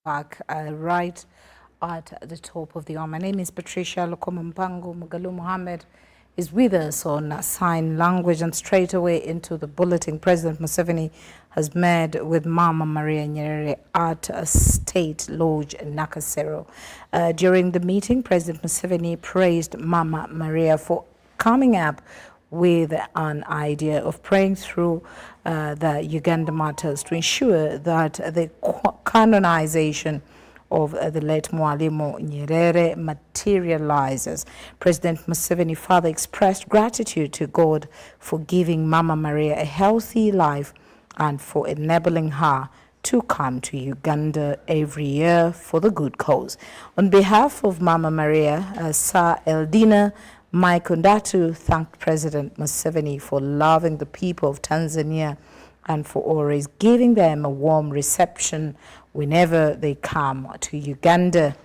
back right at the top of the hour. My name is Patricia Lukoma. Mugalu Mohammed is with us on sign language, and straight away into the bulletin. President Museveni has met with Mama Maria Nyerere at a State Lodge in Nakasero. During the meeting, President Museveni praised Mama Maria for coming up with an idea of praying through the Uganda matters to ensure that the canonization of the late Mwalimu Nyerere materializes. President Museveni further expressed gratitude to God for giving Mama Maria a healthy life and for enabling her to come to Uganda every year for the good cause. On behalf of Mama Maria, Sir Eldina Mike Ondatu thanked President Museveni for loving the people of Tanzania and for always giving them a warm reception whenever they come to Uganda.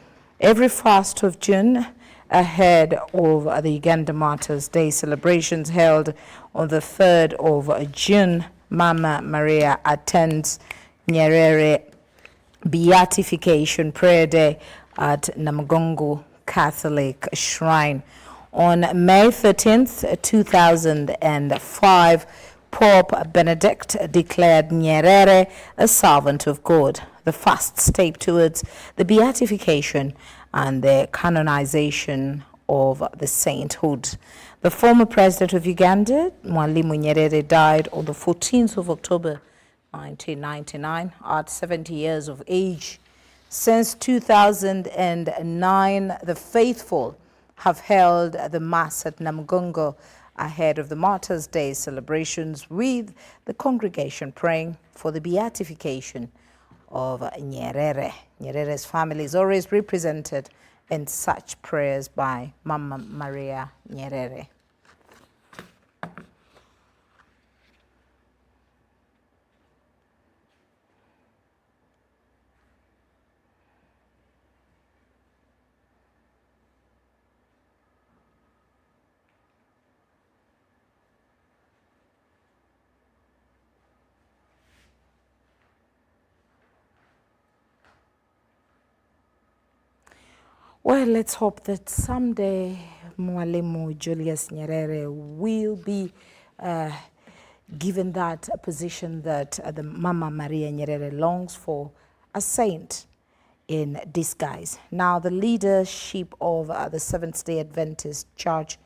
Every 1st of June, ahead of the Uganda Martyrs' Day celebrations held on the 3rd of June, Mama Maria attends Nyerere Beatification Prayer Day at Namugongo Catholic Shrine. On May 13th, 2005, Pope Benedict declared Nyerere a servant of God, the first step towards the beatification and the canonization of the sainthood. The former president of Uganda, Mwalimu Nyerere, died on the 14th of October 1999 at 70 years of age. Since 2009, the faithful have held the Mass at Namugongo ahead of the Martyrs' Day celebrations, with the congregation praying for the beatification of Nyerere. Nyerere's family is always represented in such prayers by Mama Maria Nyerere. Well, let's hope that someday Mwalimu Julius Nyerere will be given that position that the Mama Maria Nyerere longs for, a saint in disguise. Now, the leadership of the Seventh-day Adventist Church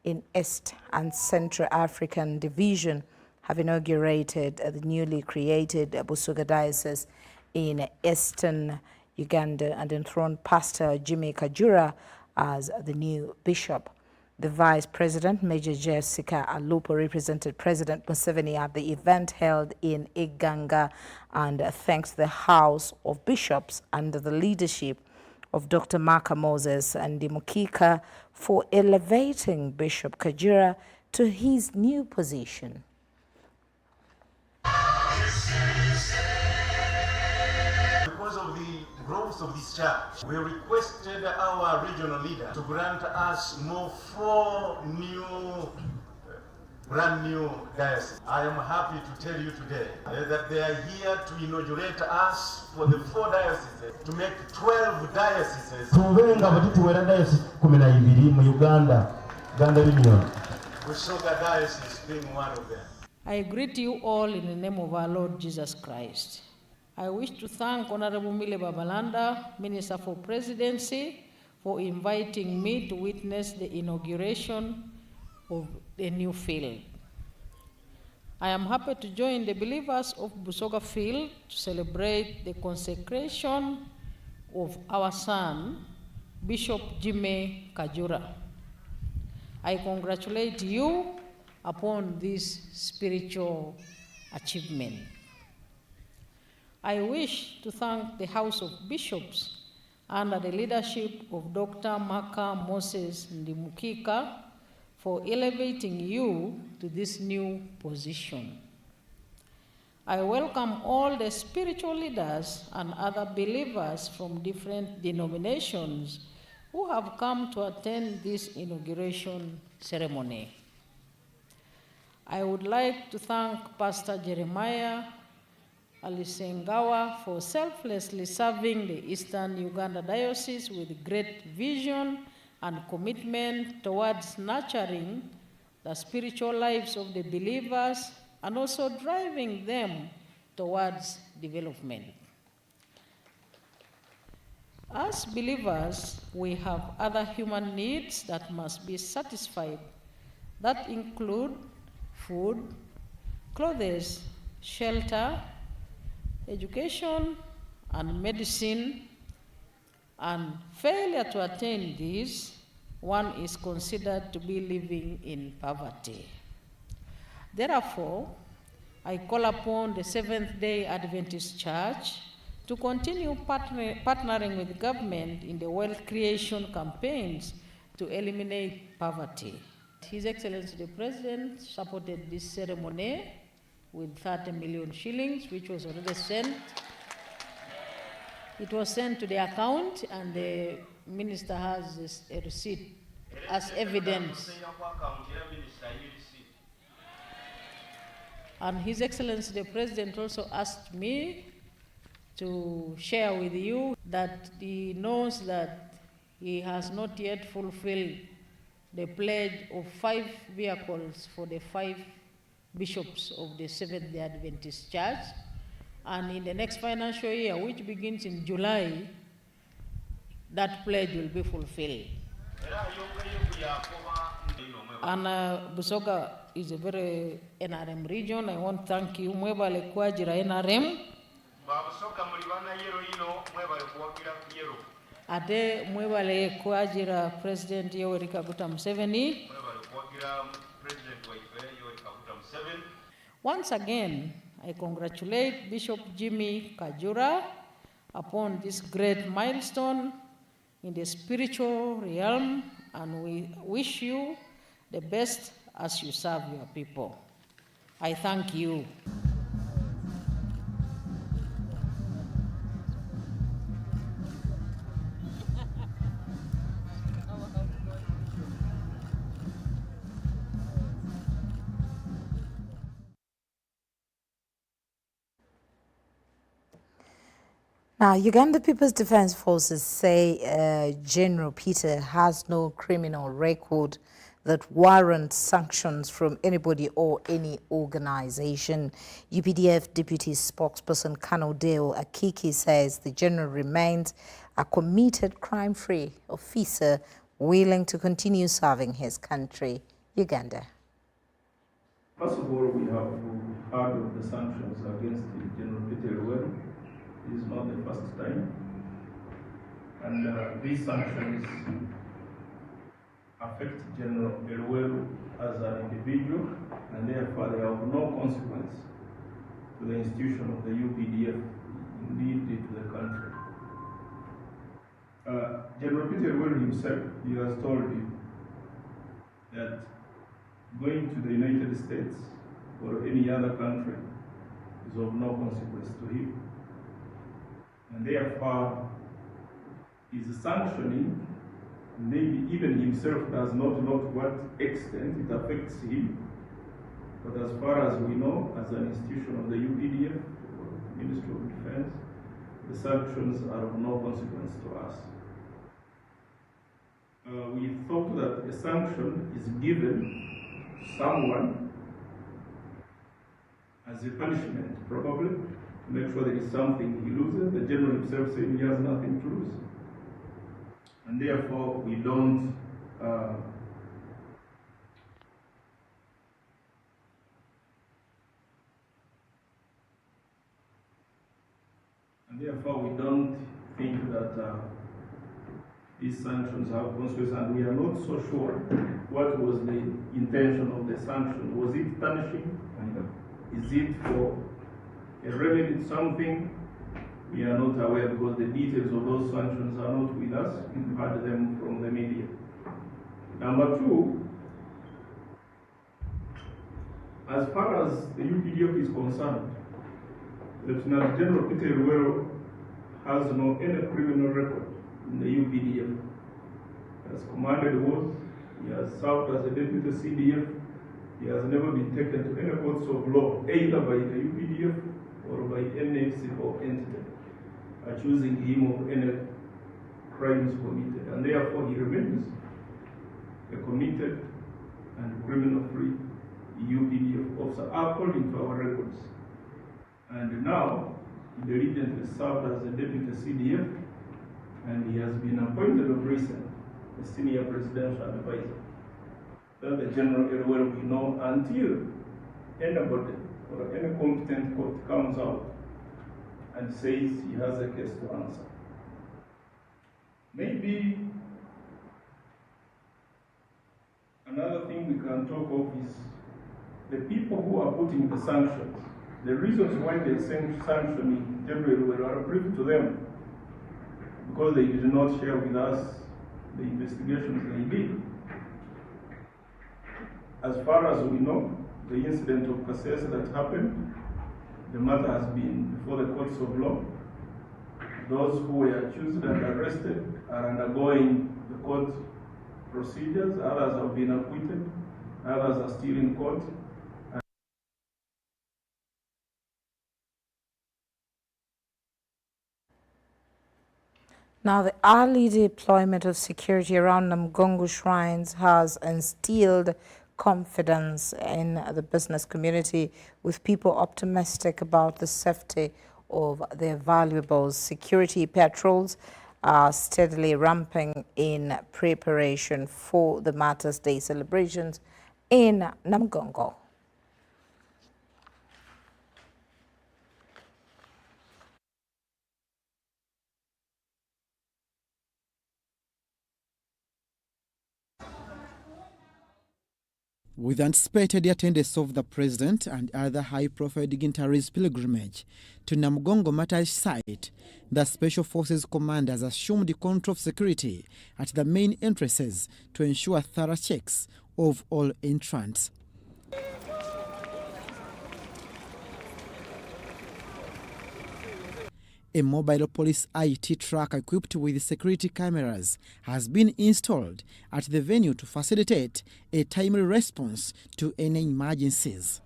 in East and Central African Division have inaugurated the newly created Busoga Diocese in Eastern Uganda and enthroned Pastor Jimmy Kajura as the new bishop. The Vice President, Major Jessica Alupo, represented President Museveni at the event held in Iganga and thanked the House of Bishops under the leadership of Dr. Maka Moses and Dimukika for elevating Bishop Kajura to his new position. Because of the growth of this church, we requested our regional leader to grant us four brand new dioceses. I am happy to tell you today that they are here to inaugurate us for the 4 dioceses, to make 12 dioceses. Busoga Diocese being one of them. I greet you all in the name of our Lord Jesus Christ. I wish to thank Honorable Mile Babalanda, Minister for Presidency, for inviting me to witness the inauguration of the new field. I am happy to join the believers of Busoga Field to celebrate the consecration of our son, Bishop Jimmy Kajura. I congratulate you upon this spiritual achievement. I wish to thank the House of Bishops under the leadership of Dr. Maka Moses Ndimukika for elevating you to this new position. I welcome all the spiritual leaders and other believers from different denominations who have come to attend this inauguration ceremony. I would like to thank Pastor Jeremiah Alisengawa for selflessly serving the Eastern Uganda Diocese with great vision and commitment towards nurturing the spiritual lives of the believers and also driving them towards development. As believers, we have other human needs that must be satisfied that include food, clothes, shelter, education, and medicine, and failure to attain these, one is considered to be living in poverty. Therefore, I call upon the Seventh-day Adventist Church to continue partnering with government in the wealth creation campaigns to eliminate poverty. His Excellency the President supported this ceremony with 30 million shillings, which was already sent. It was sent to the account, and the minister has a receipt as evidence. And His Excellency the President also asked me to share with you that he knows that he has not yet fulfilled the pledge of 5 vehicles for the 5 bishops of the Seventh-day Adventist Church. And in the next financial year, which begins in July, that pledge will be fulfilled. And Busoga is a very NRM region. I want to thank you. Mwebale kwajira NRM. Ate mwebale kwajira President Yoweri Kaguta Museveni. Once again, I congratulate Bishop Jimmy Kajura upon this great milestone in the spiritual realm, and we wish you the best as you serve your people. I thank you. Now, Uganda People's Defense Forces say General Peter has no criminal record that warrants sanctions from anybody or any organization. UPDF Deputy Spokesperson Colonel Deo Akiki says the general remains a committed, crime-free officer willing to continue serving his country. Uganda. First of all, we have heard of the sanctions against General Peter Luwero. This is not the first time. And these sanctions affect General Luwero as an individual, and therefore they have no consequence to the institution of the UPDF, indeed to the country. General Peter Luwero himself, he has told you that going to the United States or any other country is of no consequence to him. And therefore, his sanctioning, maybe even himself does not know to what extent it affects him. But as far as we know, as an institution of the UPDF, or Ministry of Defense, the sanctions are of no consequence to us. We thought that a sanction is given to someone as a punishment, probably, to make sure there is something he loses. The general himself said he has nothing to lose. And therefore, we don't think that these sanctions have consequences, and we are not so sure what was the intention of the sanction. Was it punishing? Is it for a remedy to something? We are not aware, because the details of those sanctions are not with us. We've heard them from the media. Number two, as far as the UPDF is concerned, Lieutenant General Peter Luwero has no any criminal record in the UPDF. He has commanded wars, he has served as a deputy CDF, he has never been taken to any courts of law, either by the UPDF or by any civil entity accusing him of any crimes committed, and therefore he remains a committed and criminal-free UPDF officer according to our records. And now, he diligently served as a deputy CDF, and he has been appointed of recent a senior presidential advisor. That the general everywhere we know until anybody or any competent court comes out and says he has a case to answer. Maybe another thing we can talk of is the people who are putting the sanctions. The reasons why they sanctioning everywhere are brief to them because they did not share with us the investigations they did. As far as we know, the incident of Kasese that happened, the matter has been before the courts of law. Those who were accused and arrested are undergoing the court procedures. Others have been acquitted. Others are still in court. Now, the early deployment of security around Namgongo shrines has instilled confidence in the business community, with people optimistic about the safety of their valuables. Security patrols are steadily ramping in preparation for the Martyrs' Day celebrations in Namgongo. With anticipated attendance of the President and other high-profile dignitaries' pilgrimage to Namgongo Martyrs site, the Special Forces commanders assumed control of security at the main entrances to ensure thorough checks of all entrants. A mobile police IT truck equipped with security cameras has been installed at the venue to facilitate a timely response to any emergencies.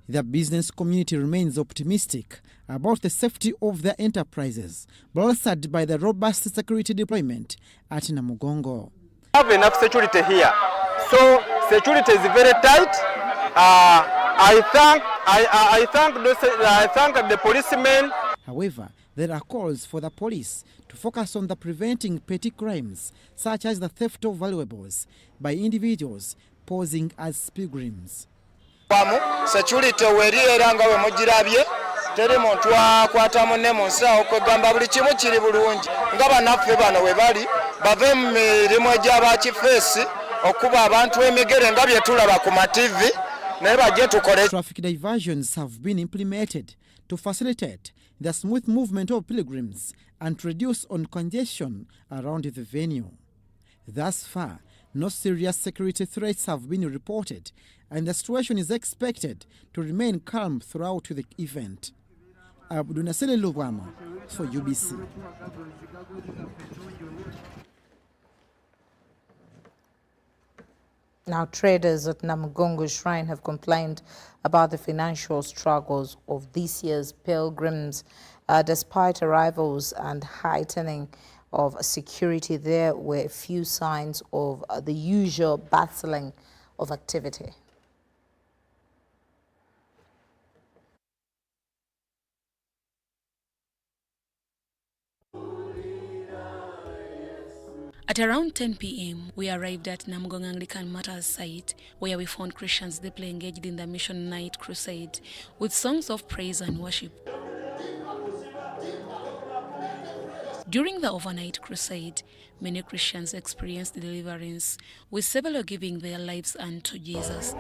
The business community remains optimistic about the safety of their enterprises, bolstered by the robust security deployment at Namugongo. We have enough security here, so security is very tight. I thank the policemen. However, there are calls for the police to focus on the preventing petty crimes, such as the theft of valuables by individuals posing as pilgrims. Security weriera nga we mugirabye teri muntu akwatamu ne munsawo kwegamba buli kimu kiri bulungi nga banaffe bano we bali bave mu mirimu egy'abakifeesi okuba abantu emigere nga bye tulaba ku mativi naye bajje tukole. Traffic diversions have been implemented to facilitate the smooth movement of pilgrims and reduce on congestion around the venue. Thus far, no serious security threats have been reported, and the situation is expected to remain calm throughout the event. Patricia Lukoma for UBC. Now, traders at Namugongo Shrine have complained about the financial struggles of this year's pilgrims. Despite arrivals and heightening of security, there were few signs of the usual bustling of activity. At around 10 p.m., we arrived at Namgongo Anglican Martyrs site, where we found Christians deeply engaged in the Mission Night Crusade with songs of praise and worship. During the overnight crusade, many Christians experienced deliverance, with several giving their lives unto Jesus.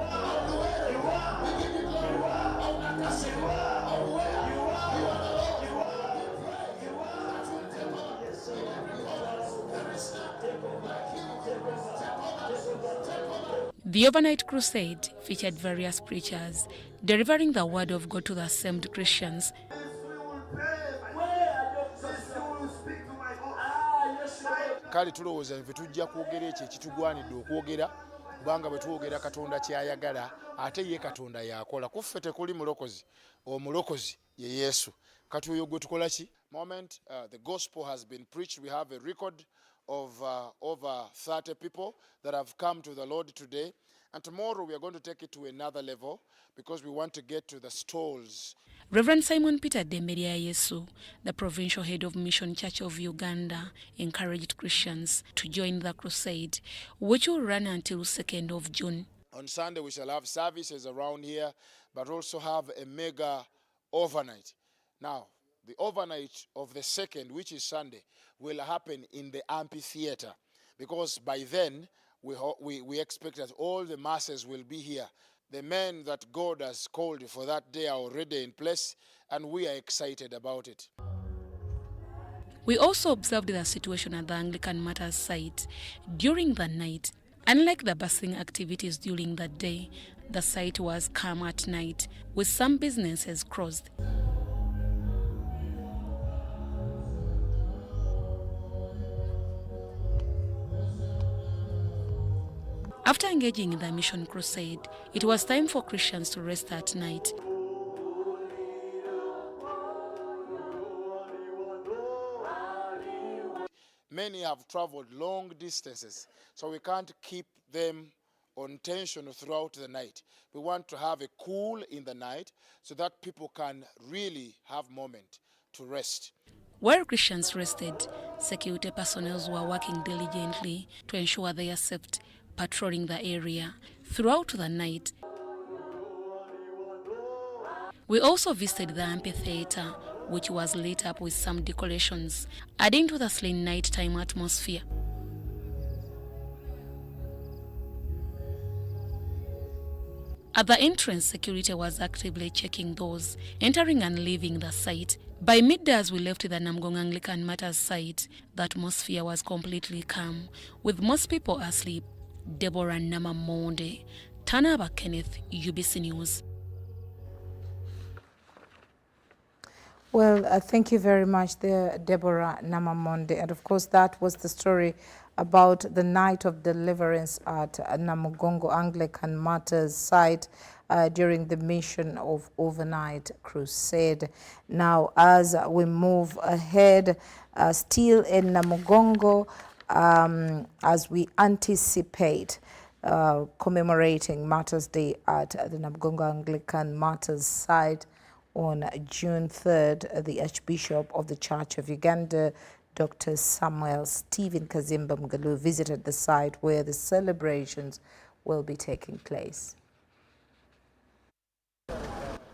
The overnight crusade featured various preachers delivering the word of God to the assembled Christians. kale tulowooza nfe tujja kwogera ekyo ekitugwanidde okwogera kubanga bwe twogera Katonda kyayagala ate ye Katonda yakola. Kuffe tekuli mulokozi, omulokozi ye Yesu. Kati oyo gwe tukola ki? Moment, the gospel has been preached. We have a record of over 30 people that have come to the Lord today. And tomorrow we are going to take it to another level because we want to get to the stalls. Reverend Simon Peter Demberia Yesu, the provincial head of Mission Church of Uganda, encouraged Christians to join the crusade, which will run until 2nd of June. On Sunday we shall have services around here, but also have a mega overnight. Now, the overnight of the 2nd, which is Sunday, will happen in the amphitheater because by then we expect that all the masses will be here. The men that God has called for that day are already in place, and we are excited about it. We also observed the situation at the Anglican Matters site during the night. Unlike the bustling activities during the day, the site was calm at night, with some businesses closed. After engaging in the mission crusade, it was time for Christians to rest at night. Many have traveled long distances, so we can't keep them on tension throughout the night. We want to have a cool in the night so that people can really have moment to rest. While Christians rested, security personnel were working diligently to ensure their safety, patrolling the area throughout the night. We also visited the amphitheater, which was lit up with some decorations, adding to the serene nighttime atmosphere. At the entrance, security was actively checking those entering and leaving the site. By midday, as we left the Namgong Anglican Matters site, the atmosphere was completely calm, with most people asleep. Deborah Namamonde, Tanaba Kenneth, UBC News. Well, thank you very much there, Deborah Namamonde. And of course, that was the story about the night of deliverance at Namugongo Anglican Matters site during the mission of overnight crusade. Now, as we move ahead, still in Namugongo, as we anticipate commemorating Martyrs' Day at the Namugongo Anglican Martyrs site on June 3rd, the Archbishop of the Church of Uganda, Dr. Samuel Stephen Kazimba Mugalu, visited the site where the celebrations will be taking place.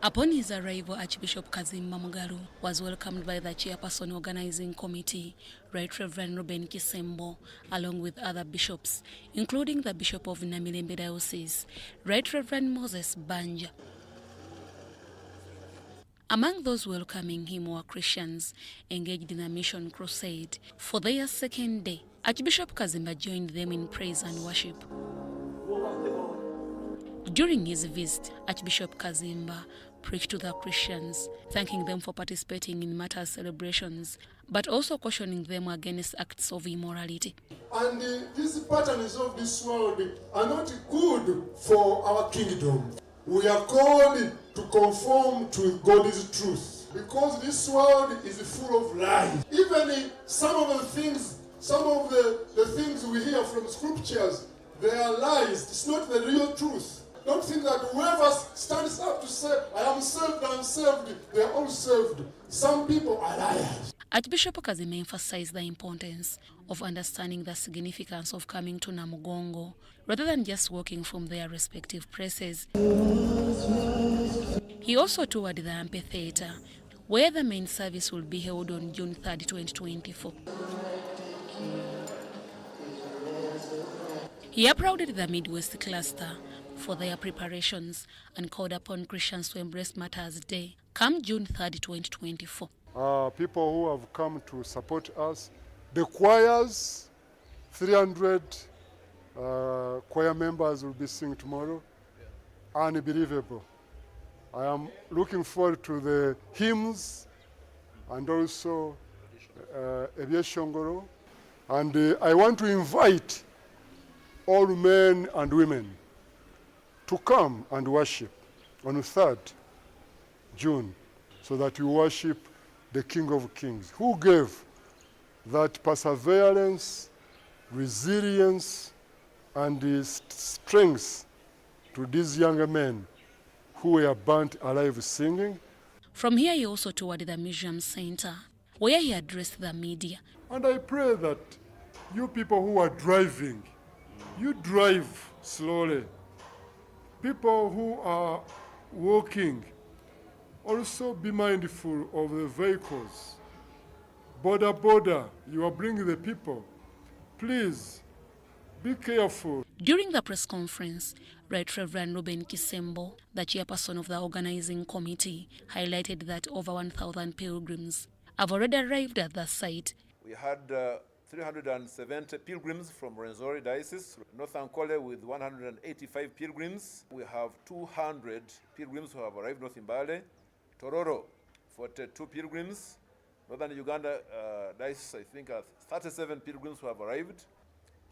Upon his arrival, Archbishop Kazimba Mugalu was welcomed by the chairperson organizing committee, Right Reverend Ruben Kisembo, along with other bishops, including the Bishop of Namilembe Diocese, Right Reverend Moses Banja. Among those welcoming him were Christians engaged in a mission crusade. For their second day, Archbishop Kazimba joined them in praise and worship. During his visit, Archbishop Kazimba preached to the Christians, thanking them for participating in Martyrs celebrations, but also cautioning them against acts of immorality. And these patterns of this world are not good for our kingdom. We are called to conform to God's truth, because this world is full of lies. Even some of the things we hear from scriptures, they are lies. It's not the real truth. Don't think that whoever stands up to say, I am saved, I am saved, they are all saved. Some people are liars. Archbishop Kazimba emphasized the importance of understanding the significance of coming to Namugongo rather than just walking from their respective places. He also toured the amphitheater, where the main service will be held on June 3rd, 2024. He applauded the Midwest cluster for their preparations and called upon Christians to embrace Martyrs' Day come June 3rd, 2024. People who have come to support us, the choirs, 300 choir members will be singing tomorrow. Unbelievable. I am looking forward to the hymns and also Ebyeshongoro. And I want to invite all men and women to come and worship on the 3rd June so that we worship the King of Kings, who gave that perseverance, resilience, and his strength to these younger men who were burnt alive singing. From here, he also toured the museum center, where he addressed the media. And I pray that you people who are driving, you drive slowly. People who are walking, also be mindful of the vehicles. Border, you are bringing the people. Please, be careful. During the press conference, Right Reverend Ruben Kisembo, the chairperson of the organizing committee, highlighted that over 1,000 pilgrims have already arrived at the site. We had 370 pilgrims from Rwenzori Diocese, North Ankole with 185 pilgrims. We have 200 pilgrims who have arrived North Mbale. Tororo, 42 pilgrims. Northern Uganda Diocese, I think, 37 pilgrims who have arrived.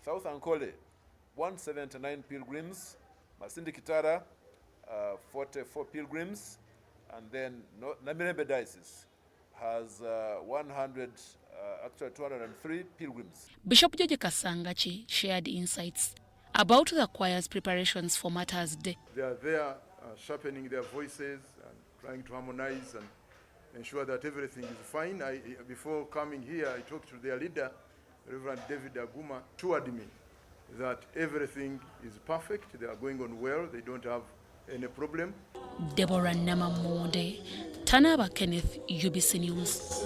South Ankole, 179 pilgrims. Masindi Kitara, 44 pilgrims. And then Namirembe Diocese has 203 pilgrims. Bishop George Kasangachi shared insights about the choir's preparations for Martyrs' Day. They are there sharpening their voices and trying to harmonize and ensure that everything is fine. Before coming here, I talked to their leader, Reverend David Aguma, assured me that everything is perfect. They are going on well. They don't have any problem. Deborah Namamonde, Tanaba Kenneth, UBC News.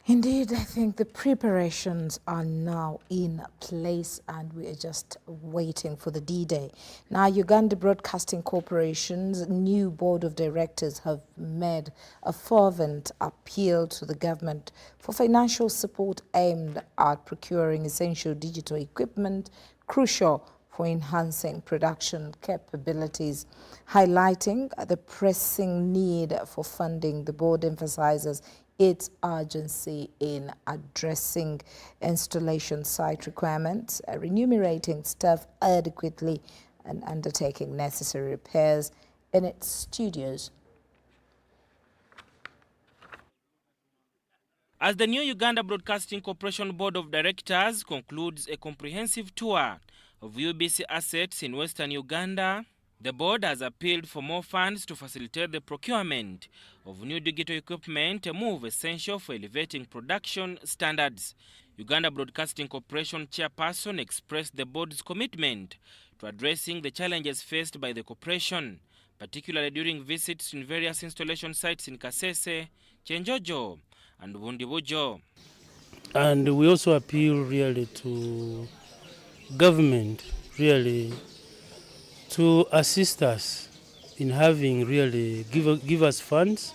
Indeed, I think the preparations are now in place and we are just waiting for the D-Day. Now, Uganda Broadcasting Corporation's new board of directors have made a fervent appeal to the government for financial support aimed at procuring essential digital equipment crucial for enhancing production capabilities. Highlighting the pressing need for funding, the board emphasizes its urgency in addressing installation site requirements, remunerating staff adequately, and undertaking necessary repairs in its studios. As the new Uganda Broadcasting Corporation Board of Directors concludes a comprehensive tour of UBC assets in Western Uganda, the board has appealed for more funds to facilitate the procurement of new digital equipment, a move essential for elevating production standards. Uganda Broadcasting Corporation chairperson expressed the board's commitment to addressing the challenges faced by the corporation, particularly during visits in various installation sites in Kasese, Chenjojo, and Bundibujo. And we also appeal really to government really to assist us in having really give us funds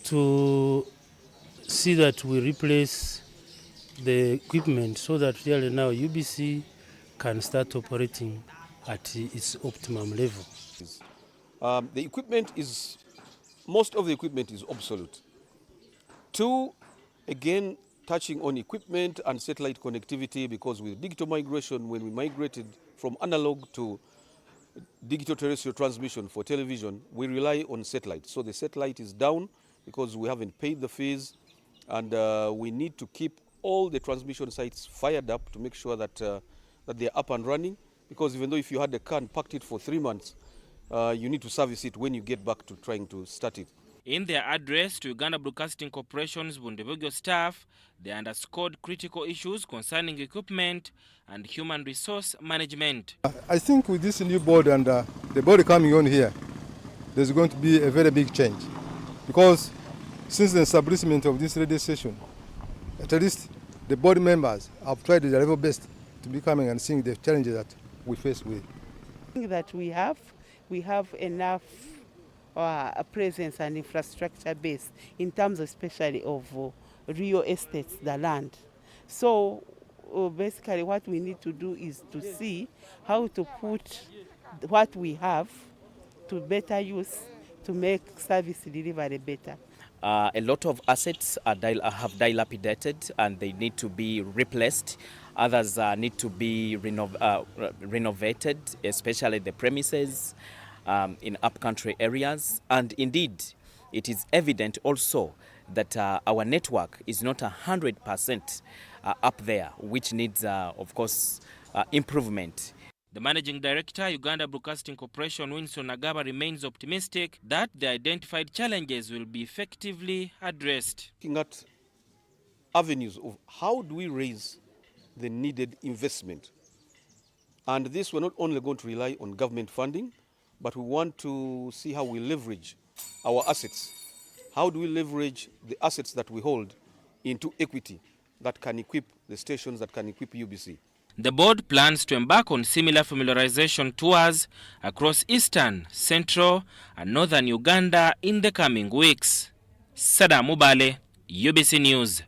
to see that we replace the equipment so that really now UBC can start operating at its optimum level. The equipment is, most of the equipment is obsolete. Two, again, touching on equipment and satellite connectivity, because with digital migration, when we migrated from analog to digital terrestrial transmission for television, we rely on satellite. So the satellite is down because we haven't paid the fees, and we need to keep all the transmission sites fired up to make sure that, that they're up and running, because even though if you had a car and parked it for 3 months, you need to service it when you get back to trying to start it. In their address to Uganda Broadcasting Corporation's Bundibugyo staff, they underscored critical issues concerning equipment and human resource management. I think with this new board and the board coming on here, there's going to be a very big change, because since the establishment of this radio station, at least the board members have tried their level best to be coming and seeing the challenges that we face with. That we have enough presence and infrastructure base in terms especially of real estates, the land. So basically what we need to do is to see how to put what we have to better use to make service delivery better. A lot of assets have dilapidated and they need to be replaced. Others need to be renovated, especially the premises in upcountry areas. And indeed, it is evident also that our network is not 100% up there, which needs, of course, improvement. The Managing Director, Uganda Broadcasting Corporation, Winston Nagaba, remains optimistic that the identified challenges will be effectively addressed. Looking at avenues of how do we raise the needed investment. And this, we're not only going to rely on government funding, but we want to see how we leverage our assets. How do we leverage the assets that we hold into equity that can equip the stations, that can equip UBC? The board plans to embark on similar familiarization tours across eastern, central and northern Uganda in the coming weeks. Sada Mubale, UBC News.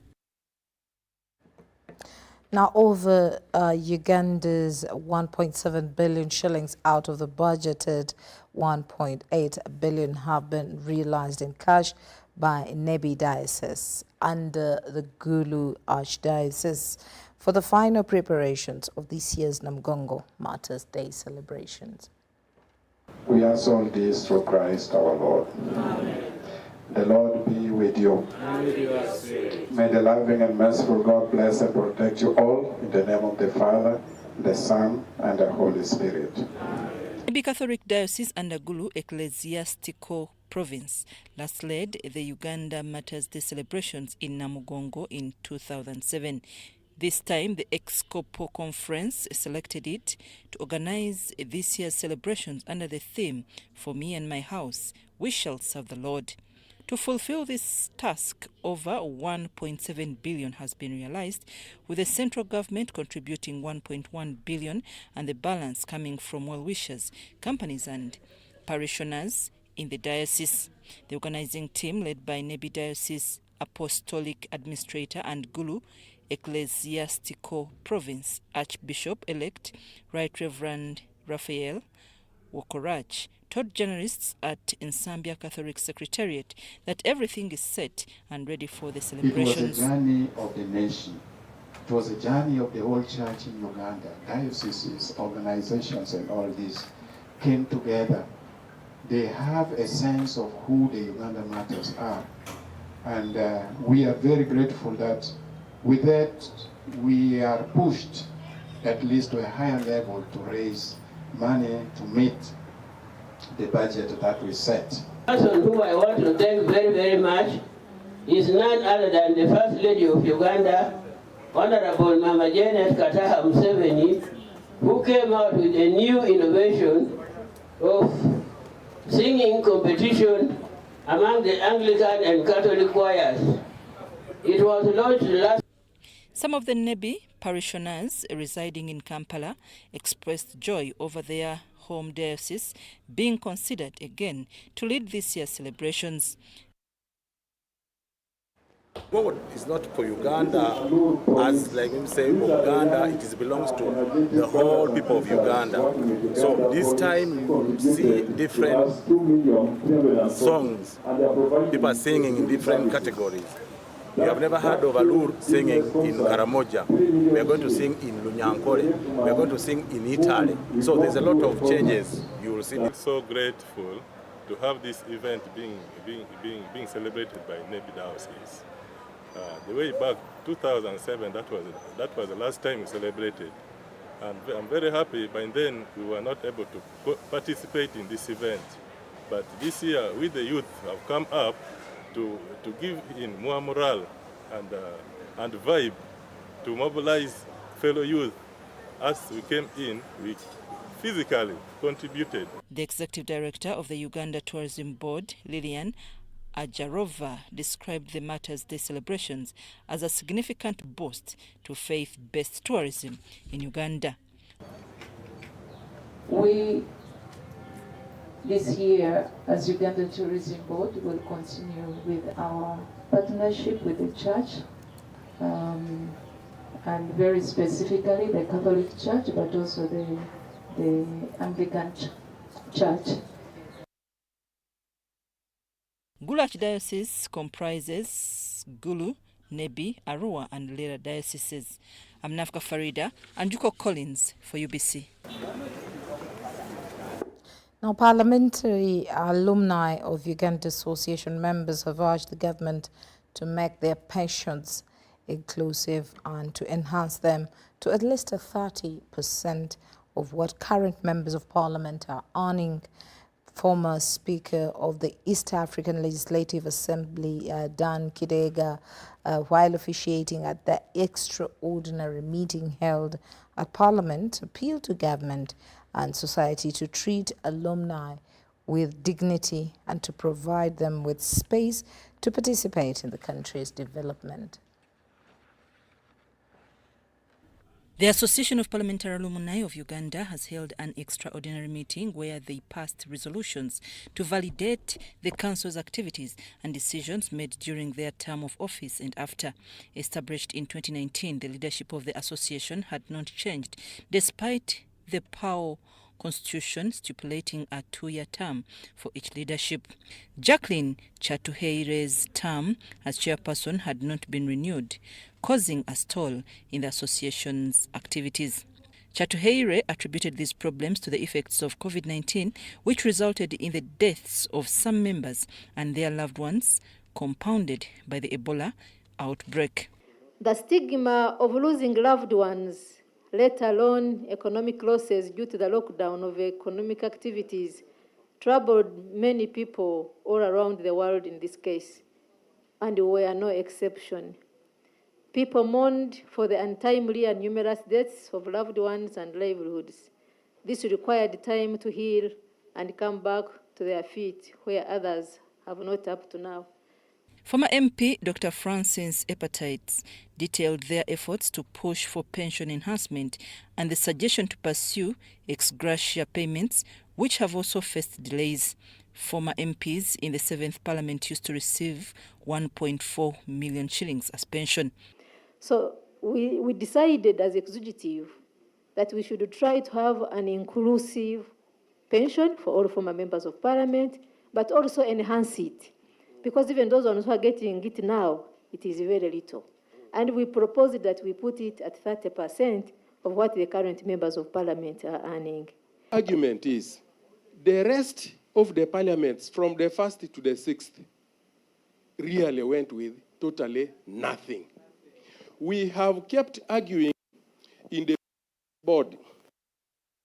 Now, over Uganda's 1.7 billion shillings out of the budgeted 1.8 billion have been realized in cash by Nebi Diocese under the Gulu Archdiocese for the final preparations of this year's Namgongo Martyrs' Day celebrations. We ask all this through Christ our Lord. Amen. The Lord be with you. And with your spirit. May the loving and merciful God bless and protect you all in the name of the Father, the Son, and the Holy Spirit. Nebi Catholic Diocese under Gulu Ecclesiastical Province last led the Uganda Martyrs' Day celebrations in Namugongo in 2007. This time, the Episcopal Conference selected it to organize this year's celebrations under the theme, "For Me and My House, We Shall Serve the Lord." To fulfill this task, over 1.7 billion has been realized, with the central government contributing 1.1 billion and the balance coming from well-wishers, companies and parishioners in the diocese. The organizing team, led by Nebi Diocese Apostolic Administrator and Gulu Ecclesiastical Province Archbishop-elect Right Reverend Raphael Wokorach, told journalists at Nsambia Catholic Secretariat that everything is set and ready for the celebrations. It was a journey of the nation. It was a journey of the whole church in Uganda. Dioceses, organizations, and all this came together. They have a sense of who the Uganda Martyrs are. And we are very grateful that with that, we are pushed at least to a higher level to raise money to meet the budget that we set. The person who I want to thank very, very much is none other than the First Lady of Uganda, Honorable Mama Janet Kataha Museveni, who came out with a new innovation of singing competition among the Anglican and Catholic choirs. It was launched last. Some of the Nebi parishioners residing in Kampala expressed joy over their home diocese being considered again to lead this year's celebrations. God is not for Uganda, as like we say, Uganda, it belongs to the whole people of Uganda. So this time you will see different songs, people singing in different categories. We have never heard of Alur singing in Karamoja. We are going to sing in Lunyankole. We are going to sing in Italy. So there's a lot of changes you will see. I'm so grateful to have this event being celebrated by Nebi Diocese. The way back 2007, that was the last time we celebrated. And I'm very happy by then we were not able to participate in this event. But this year, we the youth have come up to give in more morale and vibe to mobilize fellow youth. As we came in, we physically contributed. The executive director of the Uganda Tourism Board, Lilian Ajarova, described the Martyrs' Day celebrations as a significant boost to faith-based tourism in Uganda. We, this year, as Uganda Tourism Board, will continue with our partnership with the church, and very specifically the Catholic Church, but also the Anglican Church. Gulu Archdiocese comprises Gulu, Nebi, Arua and Lira dioceses. I'm Nafka Farida and Juko Collins for UBC. Now, parliamentary alumni of Uganda Association members have urged the government to make their pensions inclusive and to enhance them to at least 30% of what current members of parliament are earning. Former Speaker of the East African Legislative Assembly, Dan Kidega, while officiating at the extraordinary meeting held at Parliament, appealed to government and society to treat alumni with dignity and to provide them with space to participate in the country's development. The Association of Parliamentary Alumni of Uganda has held an extraordinary meeting where they passed resolutions to validate the Council's activities and decisions made during their term of office and after. Established in 2019, the leadership of the association had not changed, despite the PAO constitution stipulating a 2-year term for each leadership. Jacqueline Chatuheire's term as chairperson had not been renewed, causing a stall in the association's activities. Chatuheire attributed these problems to the effects of COVID-19, which resulted in the deaths of some members and their loved ones, compounded by the Ebola outbreak. The stigma of losing loved ones, let alone economic losses due to the lockdown of economic activities, troubled many people all around the world in this case, and we are no exception. People mourned for the untimely and numerous deaths of loved ones and livelihoods. This required time to heal and come back to their feet, where others have not up to now. Former MP Dr. Francis Epatites detailed their efforts to push for pension enhancement and the suggestion to pursue ex gratia payments, which have also faced delays. Former MPs in the 7th Parliament used to receive 1.4 million shillings as pension. So we decided as executive that we should try to have an inclusive pension for all former members of Parliament, but also enhance it. Because even those ones who are getting it now, it is very little. And we proposed that we put it at 30% of what the current members of Parliament are earning. Argument is, the rest of the parliaments from the 1st to the 6th really went with totally nothing. We have kept arguing in the board.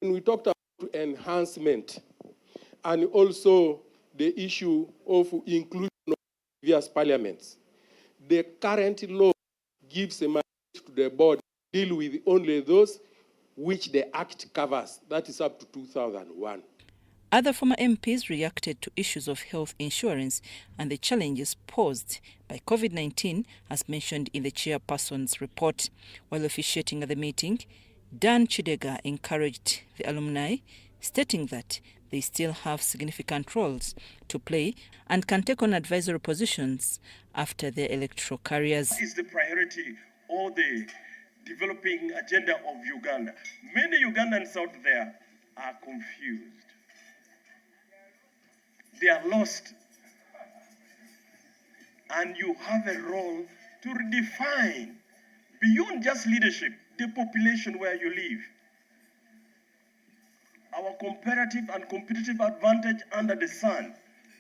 And we talked about enhancement and also the issue of inclusion of previous parliaments. The current law gives a mandate to the board to deal with only those which the Act covers. That is up to 2001. Other former MPs reacted to issues of health insurance and the challenges posed by COVID-19, as mentioned in the chairperson's report. While officiating at the meeting, Dan Chidega encouraged the alumni, stating that they still have significant roles to play and can take on advisory positions after their electoral careers. Is the priority or the developing agenda of Uganda? Many Ugandans out there are confused. They are lost. And you have a role to redefine, beyond just leadership, the population where you live. Our comparative and competitive advantage under the sun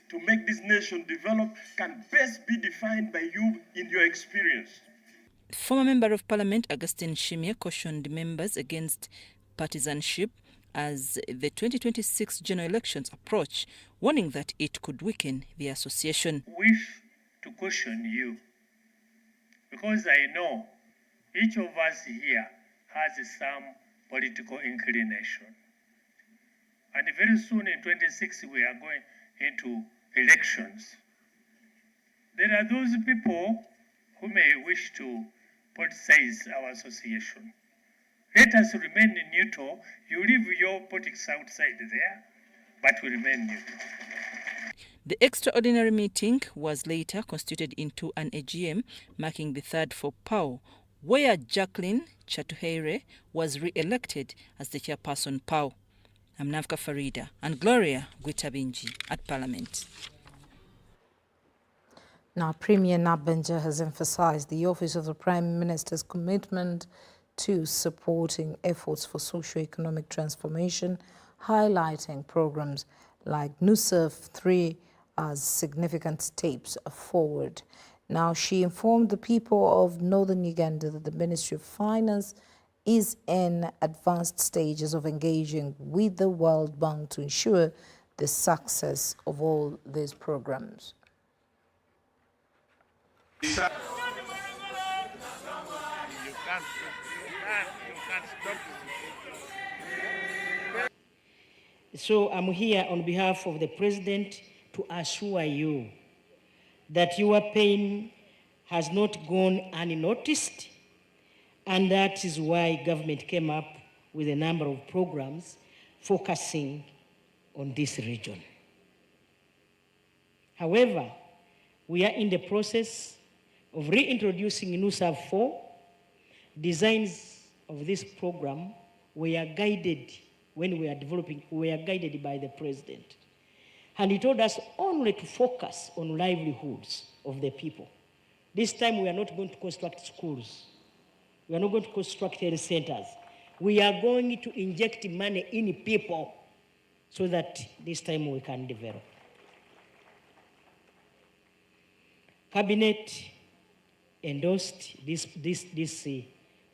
to make this nation develop can best be defined by you in your experience. Former Member of Parliament Augustine Shimie cautioned members against partisanship as the 2026 general elections approach, warning that it could weaken the association. Wish to caution you, because I know each of us here has some political inclination. And very soon in 26 we are going into elections. There are those people who may wish to politicize our association. Let us remain neutral. You leave your politics outside there, but we remain neutral. The extraordinary meeting was later constituted into an AGM, marking the third for PAO, where Jacqueline Chatuheire was re-elected as the chairperson PAO. I'm Navka Farida and Gloria Gwitabinji at Parliament. Now, Premier Nabenja has emphasized the Office of the Prime Minister's commitment to supporting efforts for socio-economic transformation, highlighting programs like NUSERF 3 as significant steps forward. Now, she informed the people of northern Uganda that the Ministry of Finance is in advanced stages of engaging with the World Bank to ensure the success of all these programs. So I'm here on behalf of the President to assure you that your pain has not gone unnoticed, and that is why government came up with a number of programs focusing on this region. However, we are in the process of reintroducing NUSERF 4. Designs of this program were guided, when we are developing, we are guided by the President. And he told us only to focus on livelihoods of the people. This time we are not going to construct schools. We are not going to construct health centers. We are going to inject money in people so that this time we can develop. Cabinet endorsed this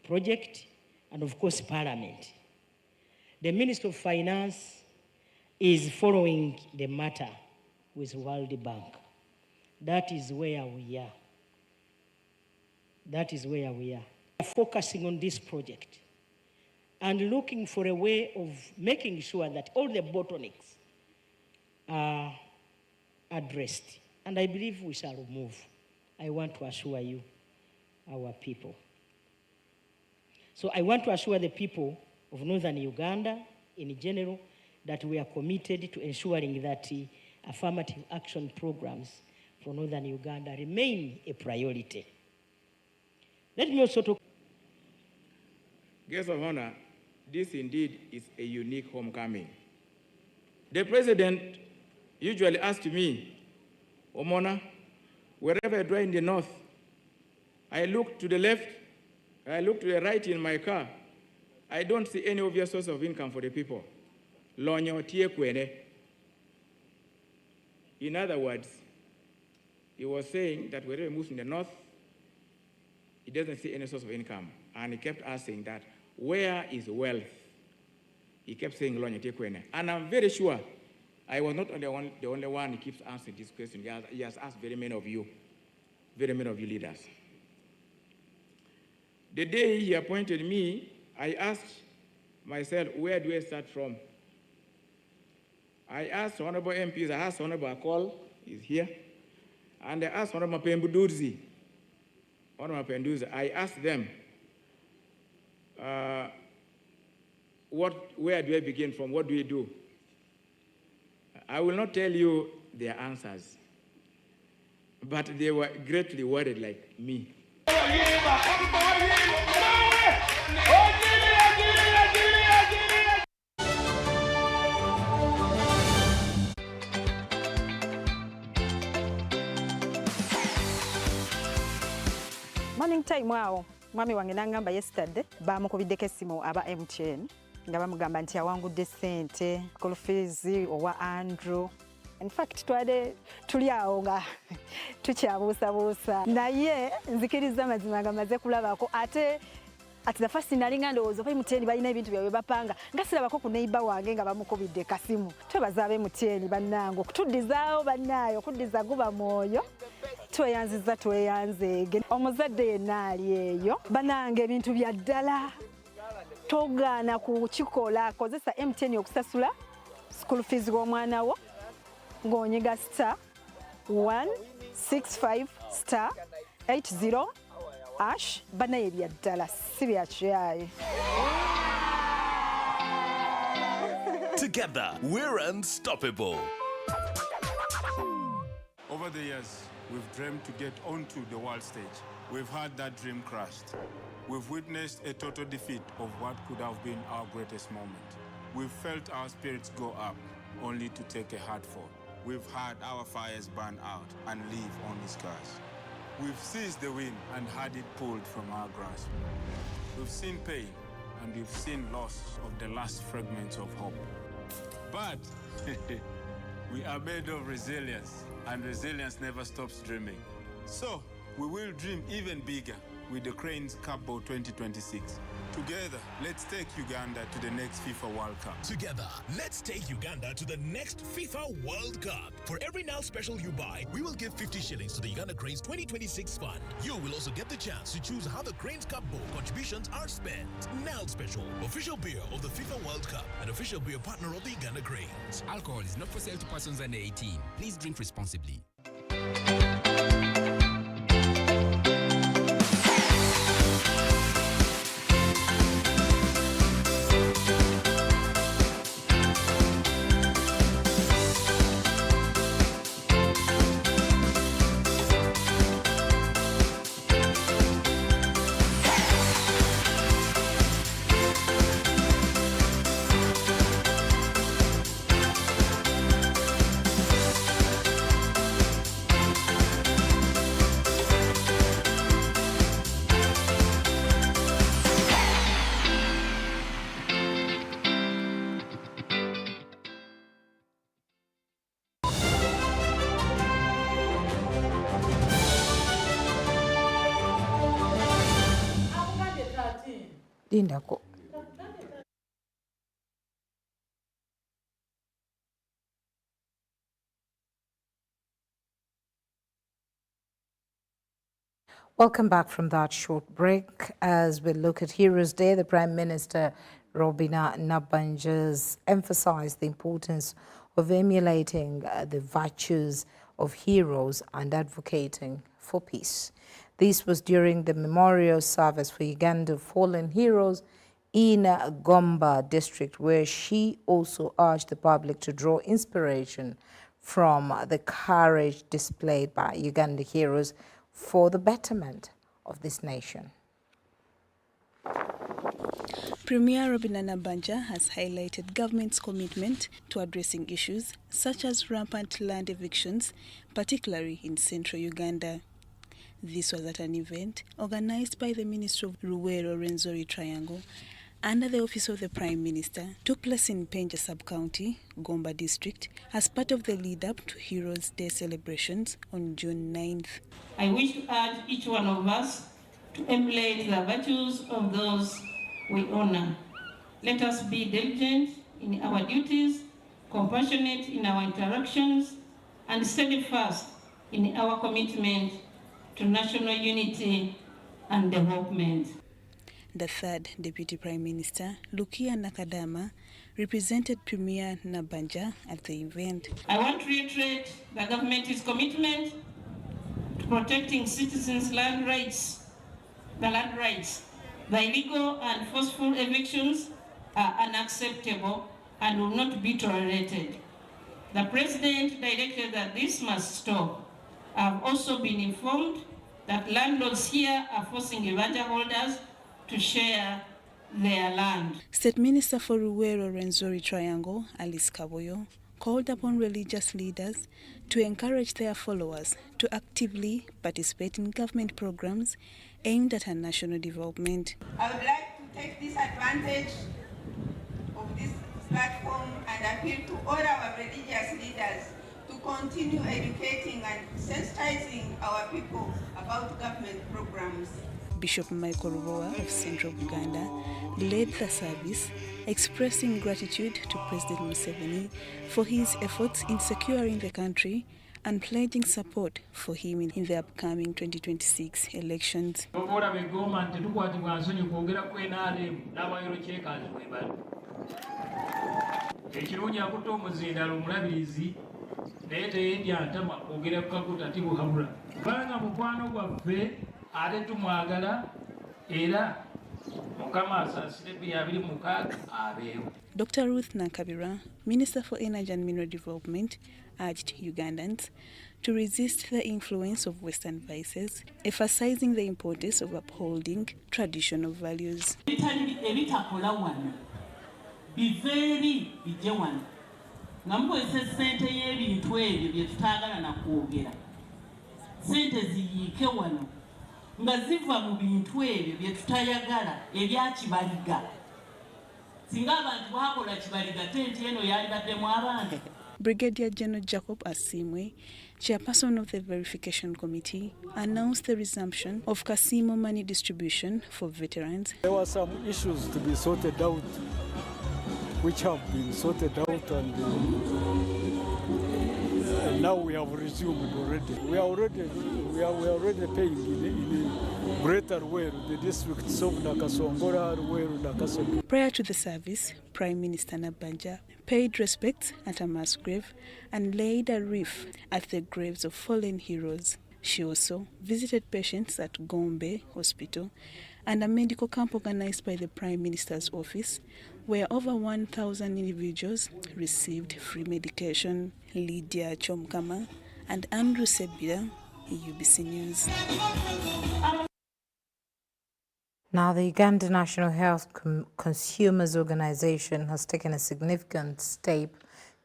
project, and of course Parliament. The Minister of Finance is following the matter with World Bank. That is where we are. That is where we are. Focusing on this project and looking for a way of making sure that all the bottlenecks are addressed. And I believe we shall move. I want to assure you, our people. So I want to assure the people of northern Uganda in general that we are committed to ensuring that affirmative action programs for northern Uganda remain a priority. Let me also talk. Guests of honor, this indeed is a unique homecoming. The President usually asks me, Omona, wherever I drive in the north, I look to the left, I look to the right in my car, I don't see any obvious source of income for the people. In other words, he was saying that wherever he moves in the north, he doesn't see any source of income. And he kept asking that, where is wealth? He kept saying, and I'm very sure I was not the only one who keeps answering this question. He has asked very many of you leaders. The day he appointed me, I asked myself, where do I start from? I asked Honorable MPs, I asked Honorable Akol, he's here, and I asked Honorable Pembuduzi. I asked them, where do I begin from? What do we do? I will not tell you their answers, but they were greatly worried like me. Morning time wao mwami wange nangamba yesterday bamukubiddeko essimu aba MTN nga bamugamba nti awangudde ssente school fees owa Andrew. In fact tuli awo nga tukyabuusabuusa naye nzikiriza mazima nga maze kulabako ate at the first nalinga ndowooza MTN balina ebintu byabwe bapanga nga sirabako ku neighbor wange nga bamukubidde kasimu. Twebaza MTN bannange okutuddizaawo bannaayo okuddiza guba mwoyo. Tweyanziza tweyanzeege omuzadde yenna ali eyo bannange ebintu bya ddala togaana kukikola kozesa MTN okusasula school fees w'omwana wo ng'onyiga *165*80# banaye bya ddala si bya kyayi. Together we're unstoppable. Over the years, we've dreamed to get onto the world stage. We've had that dream crushed. We've witnessed a total defeat of what could have been our greatest moment. We've felt our spirits go up, only to take a hard fall. We've had our fires burn out and leave only scars. We've seized the wind and had it pulled from our grasp. We've seen pain and we've seen loss of the last fragments of hope. But we are made of resilience, and resilience never stops dreaming. So we will dream even bigger with the Cranes Cup Bowl 2026. Together, let's take Uganda to the next FIFA World Cup. Together, let's take Uganda to the next FIFA World Cup. For every Now Special you buy, we will give 50 shillings to the Uganda Cranes 2026 fund. You will also get the chance to choose how the Cranes Cup Bowl contributions are spent. Now Special, official beer of the FIFA World Cup and official beer partner of the Uganda Cranes. Alcohol is not for sale to persons under 18. Please drink responsibly. Dindako. Welcome back from that short break. As we look at Heroes Day, the Prime Minister Robina Nabanja's emphasized the importance of emulating the virtues of heroes and advocating for peace. This was during the memorial service for Uganda fallen heroes in Gomba district, where she also urged the public to draw inspiration from the courage displayed by Uganda heroes for the betterment of this nation. Premier Robina Nabanja has highlighted government's commitment to addressing issues such as rampant land evictions, particularly in central Uganda. This was at an event organized by the Ministry of Ruwero-Rwenzori Triangle under the Office of the Prime Minister, took place in Penja Sub-County, Gomba District, as part of the lead-up to Heroes Day celebrations on June 9th. I wish to urge each one of us to emulate the virtues of those we honor. Let us be diligent in our duties, compassionate in our interactions, and steadfast in our commitment to national unity and development. The third Deputy Prime Minister, Lukia Nakadama, represented Premier Nabanja at the event. I want to reiterate the government's commitment to protecting citizens' land rights. The land rights. The illegal and forceful evictions are unacceptable and will not be tolerated. The President directed that this must stop. I have also been informed that landlords here are forcing Uganda holders to share their land. State Minister for Ruwero-Rwenzori Triangle, Alice Kaboyo, called upon religious leaders to encourage their followers to actively participate in government programs aimed at a national development. I would like to take this advantage of this platform and appeal to all our religious leaders to continue educating and sensitizing our people about government programs. Bishop Michael Rubowa of Central Uganda led the service, expressing gratitude to President Museveni for his efforts in securing the country and pledging support for him in the upcoming 2026 elections. Dr. Ruth Nakabira, Minister for Energy and Mineral Development, urged Ugandans to resist the influence of Western vices, emphasizing the importance of upholding traditional values. nga mukozesa ssente y'ebintu ebyo bye tutaagala na kwogera. Ssente ziyiike wano nga ziva mu bintu ebyo bye tutayagala ebya kibaliga. Singa abantu bakola kibaliga tenti eno yalibaddemu abantu. Brigadier General Jacob Asimwe, chairperson of the Verification Committee, announced the resumption of Kasimo money distribution for veterans. There were some issues to be sorted out, which have been sorted out, and now we have resumed already. We are already paying in Greater Ruweru, the districts of Nakasongora, Ruweru, Nakasongora. Prior to the service, Prime Minister Nabanja paid respects at a mass grave and laid a wreath at the graves of fallen heroes. She also visited patients at Gombe Hospital and a medical camp organized by the Prime Minister's office, where over 1,000 individuals received free medication. Lydia Chomkama and Andrew Sebida, UBC News. Now, the Uganda National Health Consumers Organization has taken a significant step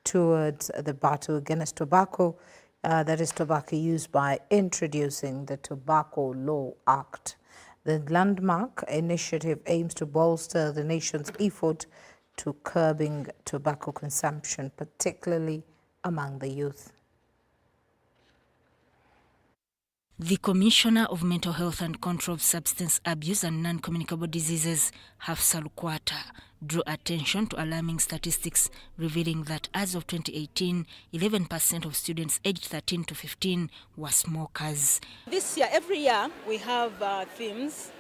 towards the battle against tobacco, that is tobacco use, by introducing the Tobacco Law Act. The landmark initiative aims to bolster the nation's effort to curbing tobacco consumption, particularly among the youth. The Commissioner of Mental Health and Control of Substance Abuse and Non-Communicable Diseases, Hafsa Lukwata, drew attention to alarming statistics revealing that as of 2018, 11% of students aged 13 to 15 were smokers. This year, every year, we have themes,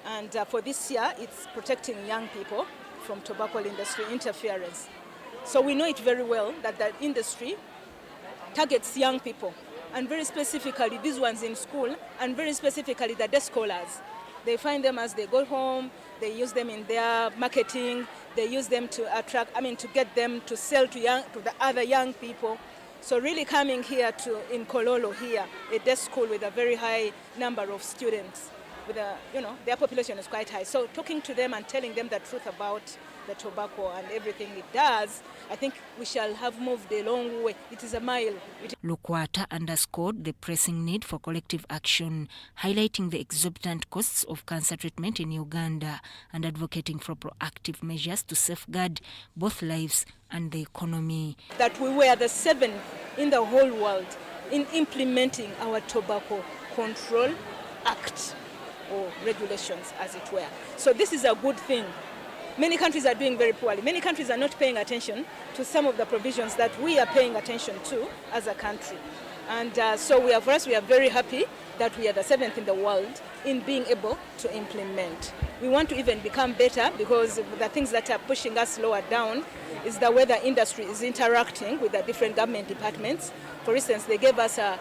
and for this year, it's protecting young people from tobacco industry interference. So we know it very well that the industry targets young people, and very specifically these ones in school, and very specifically the day scholars. They find them as they go home, they use them in their marketing, they use them to attract, to get them to sell to the other young people. So really coming here in Kololo here, a day school with a very high number of students, with their population is quite high. So talking to them and telling them the truth about the tobacco and everything it does, I think we shall have moved a long way. It is a mile. Lukwata underscored the pressing need for collective action, highlighting the exorbitant costs of cancer treatment in Uganda and advocating for proactive measures to safeguard both lives and the economy. That we were the 7th in the whole world in implementing our Tobacco Control Act, or regulations as it were. So this is a good thing. Many countries are doing very poorly. Many countries are not paying attention to some of the provisions that we are paying attention to as a country. And so for us, we are very happy that we are the 7th in the world in being able to implement. We want to even become better, because the things that are pushing us lower down is the way the industry is interacting with the different government departments. For instance, they gave us an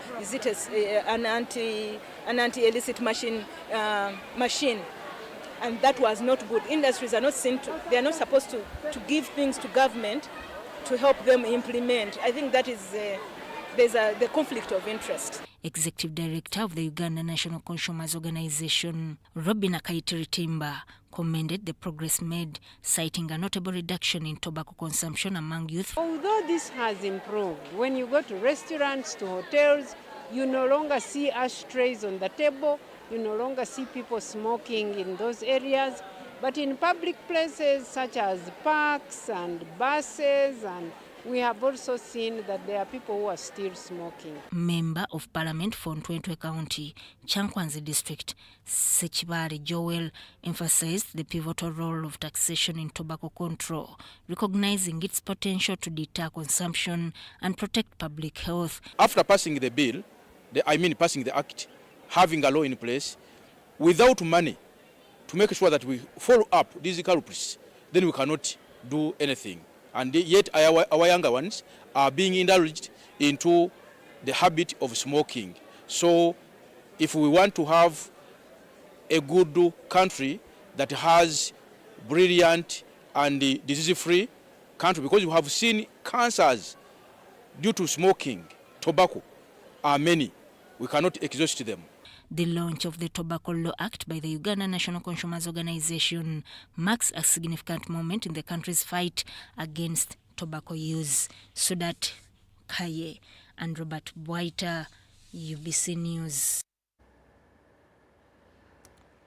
anti-illicit machine, and that was not good. Industries are not they are not supposed to give things to government to help them implement. I think that is there's the conflict of interest. Executive Director of the Uganda National Consumers Organization, Robin Akaitiritimba, commended the progress made, citing a notable reduction in tobacco consumption among youth. Although this has improved, when you go to restaurants, to hotels, you no longer see ashtrays on the table, you no longer see people smoking in those areas, but in public places such as parks and buses, and we have also seen that there are people who are still smoking. Member of Parliament for Ntwentwe County, Chankwanzi District, Sechibari Joel, emphasized the pivotal role of taxation in tobacco control, recognizing its potential to deter consumption and protect public health. After passing the bill, passing the act, having a law in place, without money to make sure that we follow up these culprits, then we cannot do anything. And yet our younger ones are being indulged into the habit of smoking. So if we want to have a good country that has brilliant and disease-free country, because we have seen cancers due to smoking, tobacco, are many. We cannot exhaust them. The launch of the Tobacco Law Act by the Uganda National Consumers Organization marks a significant moment in the country's fight against tobacco tobacco use. Sudat Kaye and Robert Boiter, UBC News.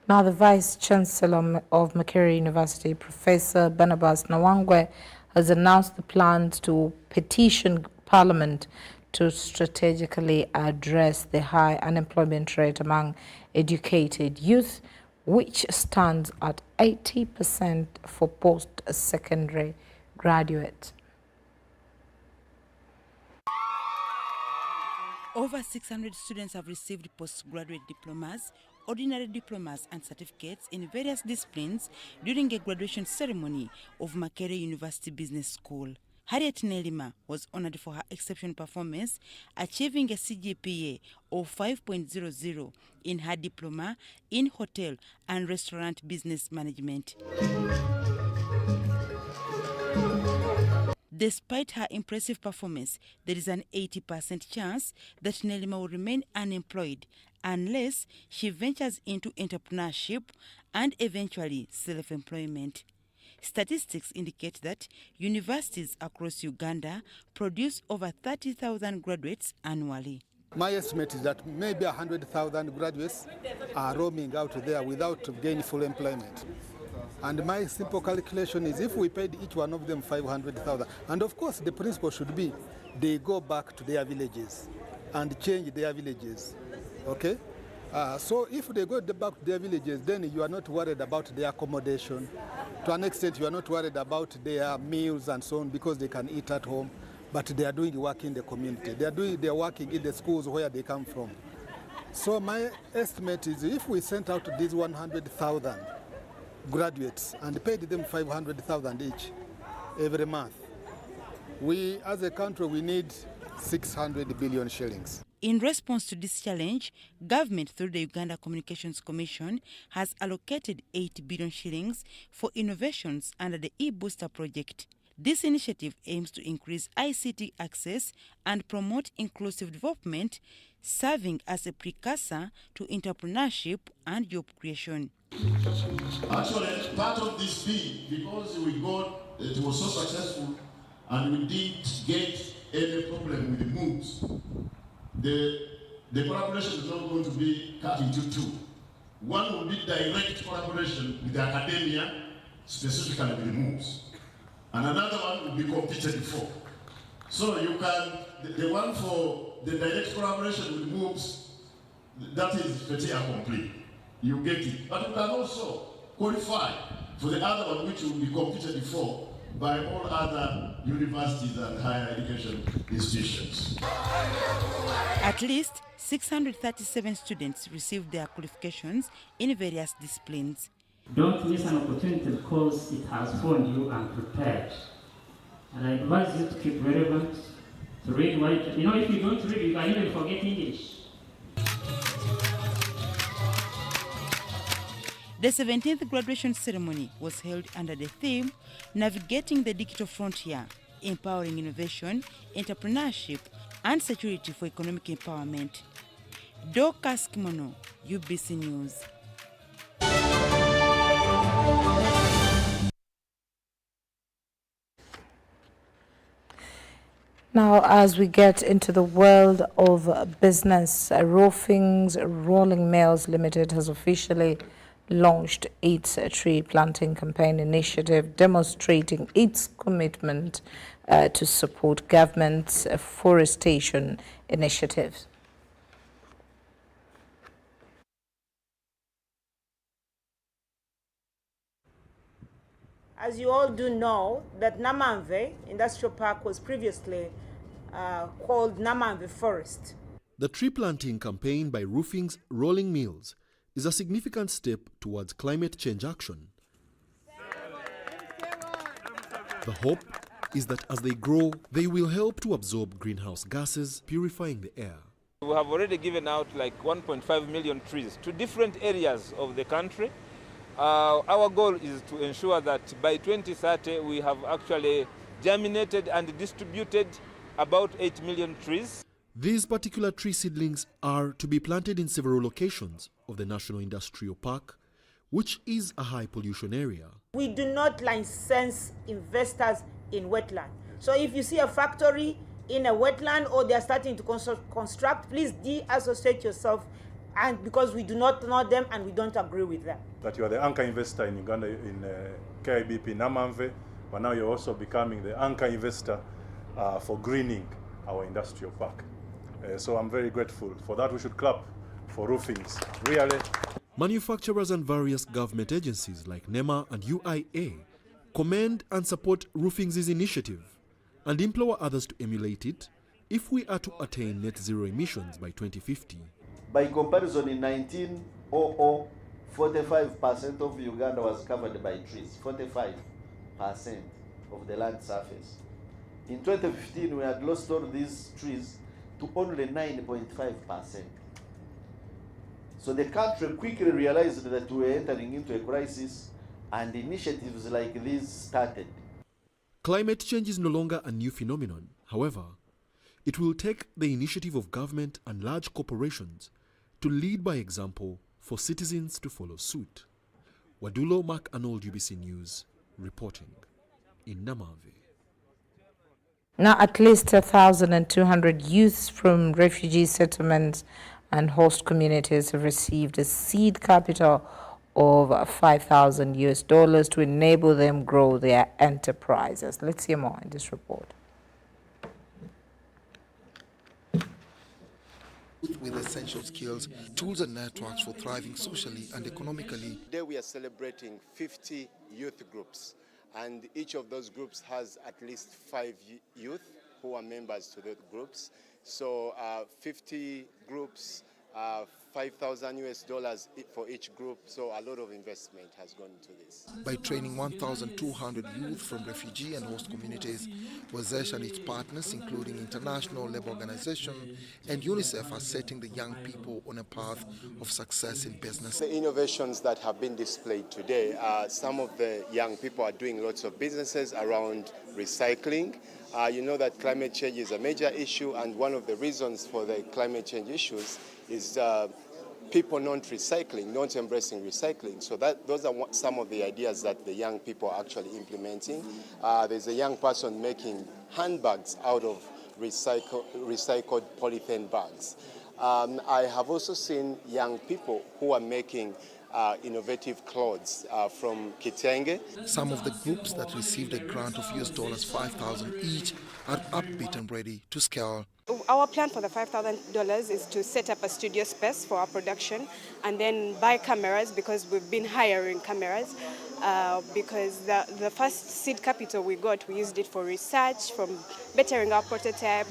Now, the Vice Chancellor of Makerere University, Professor Barnabas Nawangwe, has announced the plans to petition Parliament to strategically address the high unemployment rate among educated youth, which stands at 80% for post-secondary graduates. Over 600 students have received postgraduate diplomas, ordinary diplomas and certificates in various disciplines during a graduation ceremony of Makerere University Business School. Harriet Nelima was honored for her exceptional performance, achieving a CGPA of 5.00 in her diploma in hotel and restaurant business management. Despite her impressive performance, there is an 80% chance that Nelima will remain unemployed unless she ventures into entrepreneurship and eventually self-employment. Statistics indicate that universities across Uganda produce over 30,000 graduates annually. My estimate is that maybe 100,000 graduates are roaming out there without gainful employment. And my simple calculation is if we paid each one of them 500,000, and of course the principle should be they go back to their villages and change their villages, okay? So if they go back to their villages, then you are not worried about their accommodation. To an extent, you are not worried about their meals and so on because they can eat at home, but they are doing work in the community. They are working in the schools where they come from. So my estimate is if we sent out these 100,000 graduates and paid them 500,000 each every month, we as a country, we need 600 billion shillings. In response to this challenge, government through the Uganda Communications Commission has allocated 8 billion shillings for innovations under the e-Booster project. This initiative aims to increase ICT access and promote inclusive development, serving as a precursor to entrepreneurship and job creation. Actually, part of this bid, because we got, it was so successful and we didn't get any problem with the moves, the collaboration is not going to be cut into two. One will be direct collaboration with the academia, specifically with the moves. And another one will be competed for. So you can, the one for the direct collaboration with moves, that is fait accompli. You get it. But you can also qualify for the other one which will be competed for by all other universities and higher education institutions. At least 637 students received their qualifications in various disciplines. Don't miss an opportunity because it has found you unprepared. And I advise you to keep relevant, to read what, if you don't read, you can even forget English. The 17th graduation ceremony was held under the theme Navigating the Digital Frontier, Empowering Innovation, Entrepreneurship, and Security for Economic Empowerment. Dorcas Kimono, UBC News. Now, as we get into the world of business, Roofing's Rolling Mills Limited has officially launched its tree planting campaign initiative, demonstrating its commitment to support government's forestation initiatives. As you all do know, that Namanve Industrial Park was previously called Namanve Forest. The tree planting campaign by Roofing's Rolling Mills is a significant step towards climate change action. The hope is that as they grow, they will help to absorb greenhouse gases, purifying the air. We have already given out like 1.5 million trees to different areas of the country. Our goal is to ensure that by 2030 we have actually germinated and distributed about 8 million trees. These particular tree seedlings are to be planted in several locations of the National Industrial Park, which is a high pollution area. We do not license investors in wetland. So if you see a factory in a wetland or they are starting to construct, please de-associate yourself, and because we do not know them and we don't agree with them. That you are the anchor investor in Uganda in KIBP Namamve, but now you're also becoming the anchor investor for greening our industrial park. So I'm very grateful. For that we should clap for roofings, really. Manufacturers and various government agencies like NEMA and UIA commend and support Roofings' initiative and implore others to emulate it if we are to attain net zero emissions by 2050. By comparison, in 1900, 45% of Uganda was covered by trees, 45% of the land surface. In 2015, we had lost all these trees to only 9.5%. So the country quickly realized that we were entering into a crisis, and initiatives like these started. Climate change is no longer a new phenomenon. However, it will take the initiative of government and large corporations to lead by example for citizens to follow suit. Wadulo Mark Arnold, UBC News, reporting in Namave. Now, at least 1,200 youths from refugee settlements and host communities have received a seed capital of $5,000 to enable them grow their enterprises. Let's hear more in this report. With essential skills, tools and networks for thriving socially and economically. Today we are celebrating 50 youth groups, and each of those groups has at least 5 youth who are members to those groups. So 50 groups, $5,000 for each group, so a lot of investment has gone into this. By training 1,200 youth from refugee and host communities, WAZESH and its partners, including International Labour Organization and UNICEF, are setting the young people on a path of success in business. The innovations that have been displayed today, some of the young people are doing lots of businesses around recycling. You know that climate change is a major issue, and one of the reasons for the climate change issues is people not embracing recycling. So those are some of the ideas that the young people are actually implementing. There's a young person making handbags out of recycled polythene bags. I have also seen young people who are making innovative clothes from kitenge. Some of the groups that received a grant of $5,000 each are upbeat and ready to scale. Our plan for the $5,000 is to set up a studio space for our production and then buy cameras, because we've been hiring cameras. Because the first seed capital we got, we used it for research, from bettering our prototype.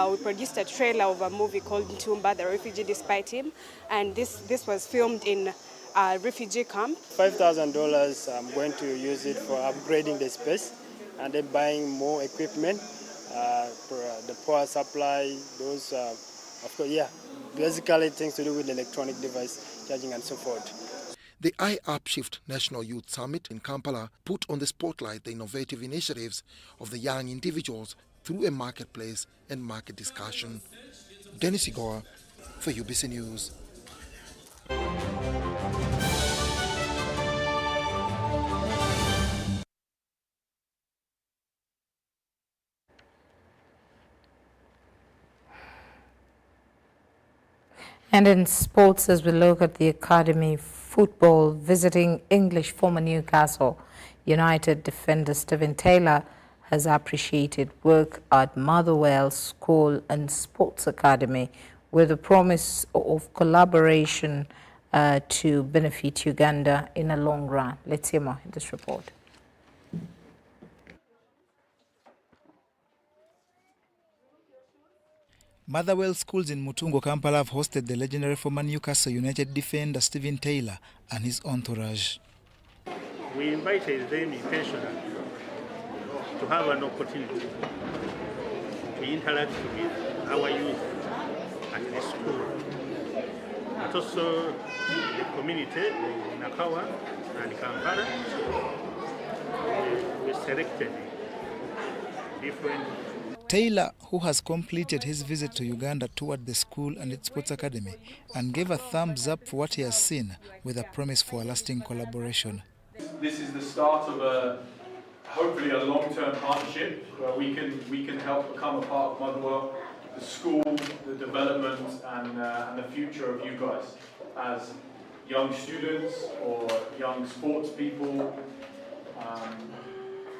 We produced a trailer of a movie called Ntumba, The Refugee Despite Him, and this was filmed in a refugee camp. $5,000, I'm going to use it for upgrading the space and then buying more equipment, the power supply, those, of course, basically things to do with electronic device charging and so forth. The iUpshift National Youth Summit in Kampala put on the spotlight the innovative initiatives of the young individuals through a marketplace and market discussion. Dennis Igor for UBC News. And in sports, as we look at the academy football, visiting English former Newcastle United defender Stephen Taylor has appreciated work at Motherwell School and Sports Academy with a promise of collaboration to benefit Uganda in a long run. Let's hear more in this report. Motherwell schools in Mutungo, Kampala have hosted the legendary former Newcastle United defender Stephen Taylor and his entourage. We invited them intentionally to have an opportunity to interact with our youth at the school, but also the community in Nakawa and Kampala. We selected different. Taylor, who has completed his visit to Uganda, toured the school and its sports academy and gave a thumbs up for what he has seen, with a promise for a lasting collaboration. This is the start of a hopefully a long-term partnership where we can help become a part of Motherwell, the school, the development, and the future of you guys as young students or young sports people.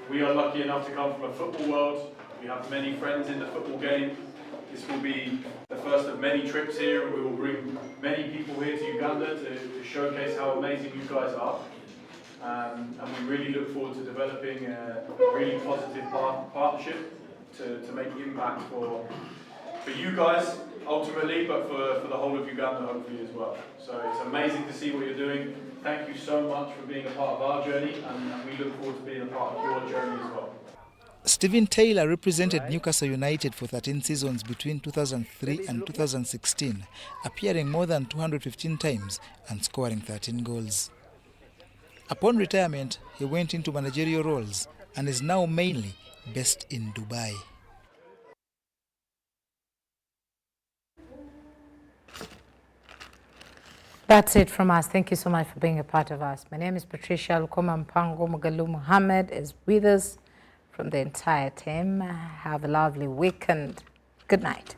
We are lucky enough to come from a football world. We have many friends in the football game. This will be the first of many trips here, and we will bring many people here to Uganda to showcase how amazing you guys are. And we really look forward to developing a really positive partnership to make impact for you guys ultimately, but for the whole of Uganda hopefully as well. So it's amazing to see what you're doing. Thank you so much for being a part of our journey, and we look forward to being a part of your journey as well. Stephen Taylor represented Newcastle United for 13 seasons between 2003 and 2016, appearing more than 215 times and scoring 13 goals. Upon retirement, he went into managerial roles and is now mainly based in Dubai. That's it from us. Thank you so much for being a part of us. My name is Patricia Lukoma. Mpango Mugalu Muhammad is with us from the entire team. Have a lovely weekend. Good night.